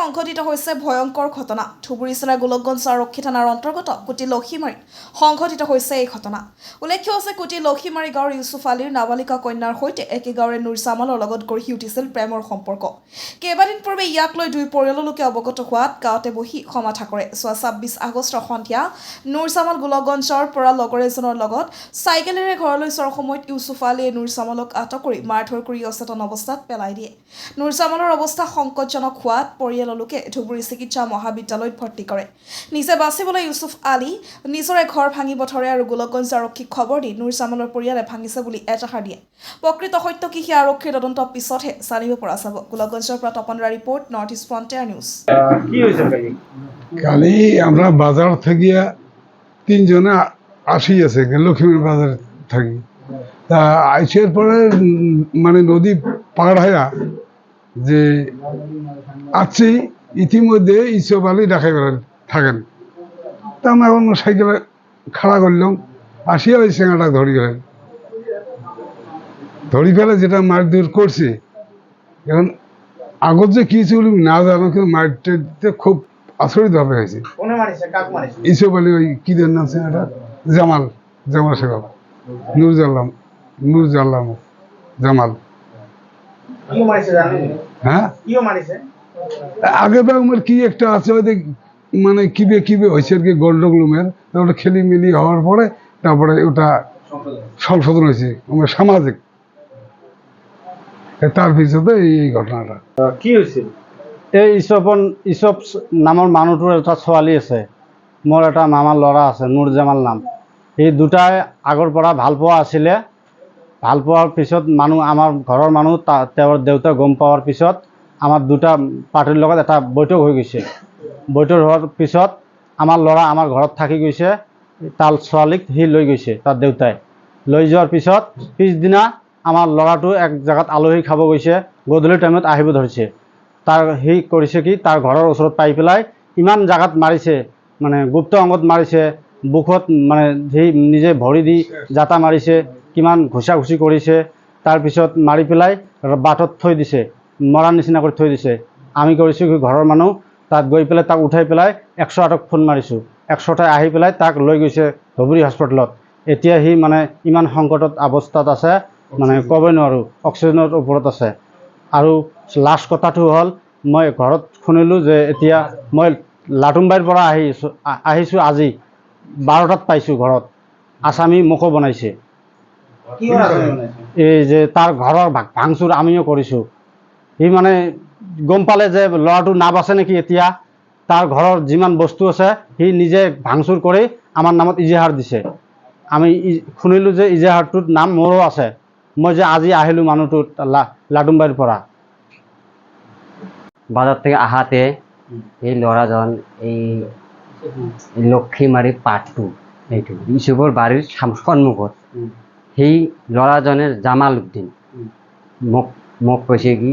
সংঘটিত হৈছে ভয়ংকৰ ঘটনা। ধুবুৰী জিলাৰ গোলকগঞ্জ আৰক্ষী থানাৰ অন্তৰ্গত কুটি লক্ষীমাৰীত সংঘটিত হৈছে এই ঘটনা। উল্লেখ্য আছে কুটি লক্ষীমাৰী গাঁৱৰ ইউছুফ আলীৰ নাবালিকা কন্যাৰ সৈতে একে গাঁৱৰে নুৰ জামালৰ লগত গঢ়ি উঠিছিল প্ৰেমৰ সম্পৰ্ক। কেইবাদিন পূৰ্বে ইয়াক লৈ দুই পৰিয়ালৰ লোকে অৱগত হোৱাত গাঁৱতে বহি সমাধা কৰে। 26 আগষ্টৰ সন্ধিয়া নুৰ জামাল গোলকগঞ্জৰ পৰা লগৰ এজনৰ লগত চাইকেলেৰে ঘৰলৈ যোৱাৰ সময়ত ইউছুফ আলীয়ে নুৰ জামালক আটক কৰি মাৰধৰ কৰি অচেতন অৱস্থাত পেলাই দিয়ে। নুৰ জামালৰ অৱস্থা সংকটজনক হোৱাত পৰিয়ালৰ লোকে ধুবুৰী চিকিৎসা মহাবিদ্যালয়ত ভৰ্তি কৰে। নিজে বাচিবলৈ ইউছুফ আলী নিজৰে ঘৰ ভাঙিব ধৰে আৰু গোলকগঞ্জ আৰক্ষীক খবৰ দি নুৰ জামালৰ পৰিয়ালে ভাঙিছে বুলি এজাহাৰ দিয়ে। প্ৰকৃত সত্য কি সেই আৰক্ষীৰ তদন্ত পিছতহে জানিব পৰা যাব। গোলকগঞ্জৰ পৰা তপনৰা report, North East Frontier news. কি হয়েছে কালি আমরা বাজার থেকে তিনজনে আসি আছে লক্ষ্মীর বাজার থাকি তা আইসের পরে মানে নদী পার হইয়া যে আসছি ইতিমধ্যে ইসব আলী ঢাকায় থাকেন তা আমরা এখন সাইকেলে খাড়া করলাম আসিয়া ওই সেঙাটা ধরি গেলেন ধরি ফেলে যেটা মারধর করছে এখন আগত যে কি ছিল না জানো কিন্তু মারতে খুব আচরিত ভাবে হয়েছে। ইসব আলী ওই কি দের নাম এটা জামাল শেখ নুর জামাল হ্যাঁ আগে আমার কি একটা আছে মানে কিবে হয়েছে আর কি গন্ডগোলের ওটা খেলি মিলি হওয়ার পরে তারপরে ওটা সংশোধন হয়েছে আমার সামাজিক তার পিছতে এই ঘটনাটা কি হয়েছিল। এই ইছপ নামৰ মানুহটোৰ এটা ছোৱালী আছে, মোৰ এটা মামাৰ ল'ৰা আছে নুৰ জামাল নাম। এই দুটাই আগৰ পৰা ভাল পোৱা আছিলে। ভাল পোৱাৰ পিছত আমাৰ ঘৰৰ মানুহ তেওঁৰ দেউতা গম পোৱাৰ পিছত আমাৰ দুটা পাৰ্টিৰ লগত এটা বৈঠক হৈ গৈছে। বৈঠক হোৱাৰ পিছত আমাৰ ল'ৰা আমাৰ ঘৰত থাকি গৈছে, তাৰ ছোৱালীক সি লৈ গৈছে তাৰ দেউতাই। লৈ যোৱাৰ পিছত পিছদিনা আমাৰ ল'ৰাটো এক জেগাত আলহী খাব গৈছে, গধূলি টাইমত আহিব ধৰিছে। সি কৰিছে কি তাৰ ঘৰৰ ওচৰত পাই পেলাই ইমান জেগাত মাৰিছে, মানে গুপ্ত অংগত মাৰিছে, বুকত মানে সি নিজে ভৰি দি জাতা মাৰিছে, কিমান ঘুষাঘুষি কৰিছে। তাৰপিছত মাৰি পেলাই বাটত থৈ দিছে, মৰাৰ নিচিনা কৰি থৈ দিছে। আমি কৰিছোঁ কি ঘৰৰ মানুহ তাত গৈ পেলাই তাক উঠাই পেলাই 108ক ফোন মাৰিছোঁ। 108 আহি পেলাই তাক লৈ গৈছে ধুবুৰী হস্পিটেলত। এতিয়া সি মানে ইমান সংকটত অৱস্থাত আছে, মানে ক'বই নোৱাৰোঁ, অক্সিজেনৰ ওপৰত আছে। আৰু লাষ্ট কথাটো হ'ল মই ঘৰত শুনিলোঁ যে এতিয়া মই লাটুমবাইৰ পৰা আহিছোঁ আজি 12টাত পাইছোঁ ঘৰত। আসামী মোকো বনাইছে, এই যে তাৰ ঘৰৰ ভাঙচুৰ আমিও কৰিছোঁ। সি মানে গম পালে যে ল'ৰাটো নাবাচে নেকি, এতিয়া তাৰ ঘৰৰ যিমান বস্তু আছে সি নিজে ভাঙচুৰ কৰি আমাৰ নামত ইজাহাৰ দিছে। আমি শুনিলোঁ যে ইজাহাৰটোত নাম মোৰো আছে। মই যে আজি আহিলোঁ মানুহটোত লাটুমবাইৰ পৰা। বাজাৰ থেকে আহাতে এই ল'ৰাজন এই লক্ষীমাৰী পাৰ্ট 2 এইটো ইছুফৰ বাৰীৰ সন্মুখত সেই ল'ৰাজনে জামাল উদ্দিন মোক কৈছে কি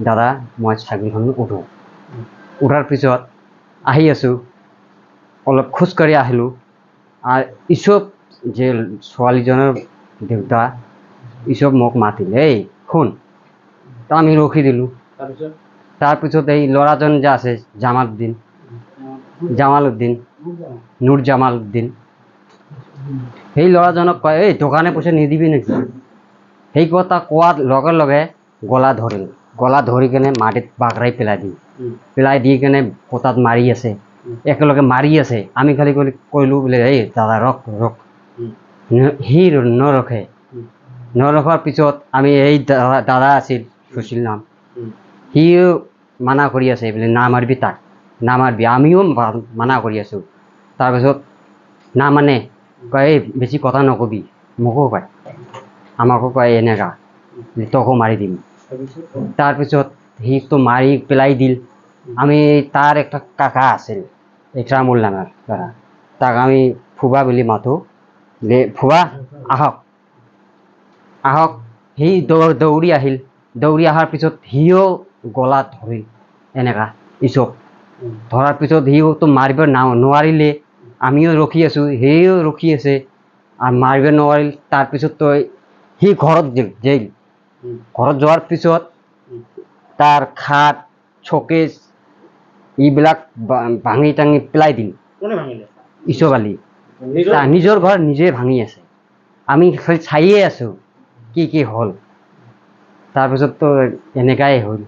দাদা মই চাইকেলখন উঠোঁ। উঠাৰ পিছত আহি আছোঁ, অলপ খোজকাঢ়ি আহিলোঁ। আৰু ইছুফ যে ছোৱালীজনৰ দেউতা ইছুফ মোক মাতিলে, এই শুন। তো আমি ৰখি দিলোঁ। তাৰপিছত এই ল'ৰাজন যে আছে জামাল উদ্দিন নুৰ জামাল উদ্দিন, সেই ল'ৰাজনক কয় এই দোকানে পইচা নিদিবি নেকি। সেই কথা কোৱাৰ লগে লগে গলা ধৰি কেনে মাটিত বাগৰাই পেলাই দি কেনে পতাত মাৰি আছে, একেলগে মাৰি আছে। আমি খালি কৈলোঁ বোলে এই দাদা ৰখ। সি নৰখাৰ পিছত আমি এই দাদা আছিল সুশীল নাম, সিও মানা কৰি আছে বোলে নামাৰিবি, তাক নামাৰিবি। আমিও মানা কৰি আছোঁ। তাৰপিছত নামানে, কয় এই বেছি কথা নকবি। মোকো কয়, আমাকো কয় এনেকা তোকো মাৰি দিম। তাৰপিছত সিটো মাৰি পেলাই দিল। আমি তাৰ একটা কাকা আছিল ইকৰামুল নামৰ ল'ৰা, তাক আমি ফুবা বুলি মাতোঁ। ফুবা আহক। সি দৌৰি আহিল। দৌৰি অহাৰ পিছত সিও গলাত ধৰিল এনেকা ইছুফ। ধৰাৰ পিছত সিওতো মাৰিব নোৱাৰিলে। আমিও ৰখি আছোঁ, সিও ৰখি আছে আৰু মাৰিব নোৱাৰিল। তাৰপিছত সি ঘৰত গ'ল। ঘৰত যোৱাৰ পিছত তাৰ খাট চকেজ এইবিলাক ভাঙি টাঙি পেলাই দিল কোনে ভাঙিলে? ইছপ আলী নিজৰ নিজৰ ঘৰ নিজে ভাঙি আছে আমি খালি চায়ে আছোঁ কি হ'ল তাৰপিছততো এনেকাই হ'ল